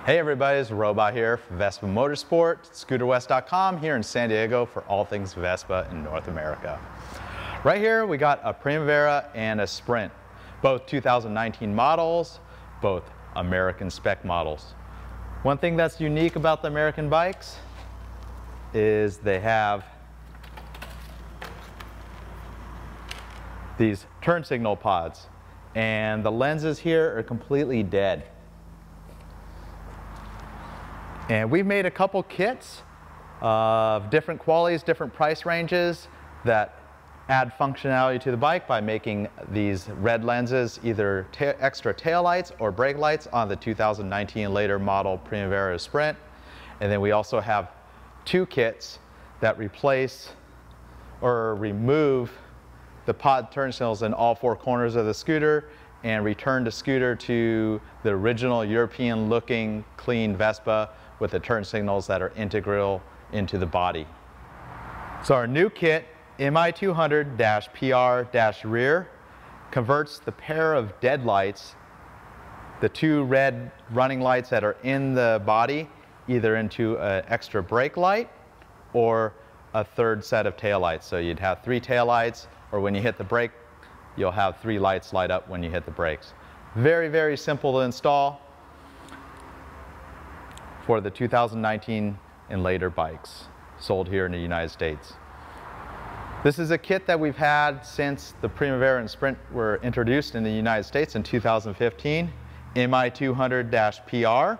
Hey everybody, it's Robot here for Vespa Motorsport, scooterwest.com here in San Diego for all things Vespa in North America. Right here we got a Primavera and a Sprint, both 2019 models, both American spec models. One thing that's unique about the American bikes is they have these turn signal pods, and the lenses here are completely dead. And we've made a couple kits of different qualities, different price ranges that add functionality to the bike by making these red lenses either extra tail lights or brake lights on the 2019 and later model Primavera Sprint. And then we also have two kits that replace or remove the pod turn signals in all four corners of the scooter and return the scooter to the original European looking clean Vespa with the turn signals that are integral into the body. So our new kit, MI200-PR-rear, converts the pair of dead lights, the two red running lights that are in the body, either into an extra brake light or a third set of tail lights. So you'd have three tail lights, or when you hit the brake, you'll have three lights light up when you hit the brakes. Very, very simple to install for the 2019 and later bikes sold here in the United States. This is a kit that we've had since the Primavera and Sprint were introduced in the United States in 2015, MI200-PR.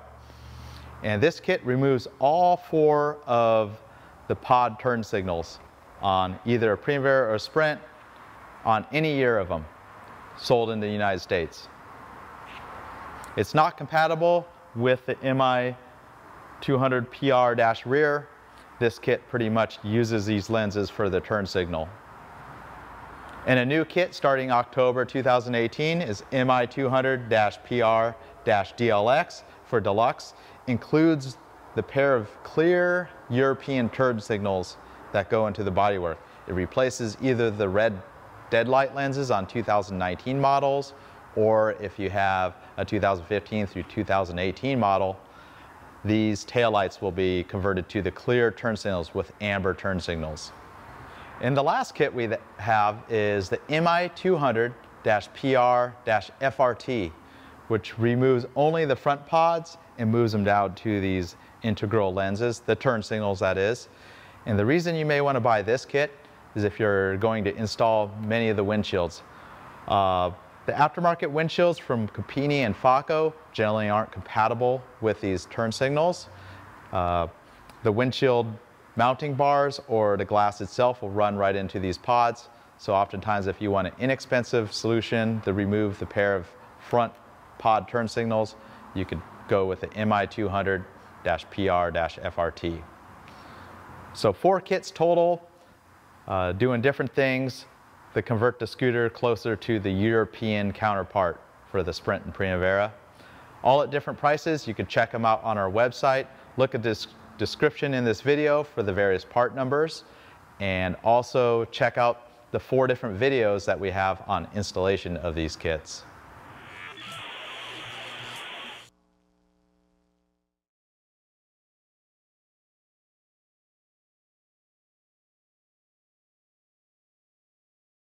And this kit removes all four of the pod turn signals on either a Primavera or Sprint on any year of them sold in the United States. It's not compatible with the MI200-PR-rear. This kit pretty much uses these lenses for the turn signal. And a new kit starting October 2018 is MI200-PR-DLX for Deluxe. Includes the pair of clear European turn signals that go into the bodywork. It replaces either the red deadlight lenses on 2019 models, or if you have a 2015 through 2018 model, these taillights will be converted to the clear turn signals with amber turn signals. And the last kit we have is the MI200-PR-FRT, which removes only the front pods and moves them down to these integral lenses, the turn signals that is. And the reason you may want to buy this kit is if you're going to install many of the windshields. The aftermarket windshields from Capini and Faco generally aren't compatible with these turn signals. The windshield mounting bars or the glass itself will run right into these pods. So oftentimes if you want an inexpensive solution to remove the pair of front pod turn signals, you could go with the MI200-PR-FRT. So 4 kits total, doing different things to convert the scooter closer to the European counterpart for the Sprint and Primavera. All at different prices. You can check them out on our website. Look at this description in this video for the various part numbers, and also check out the 4 different videos that we have on installation of these kits.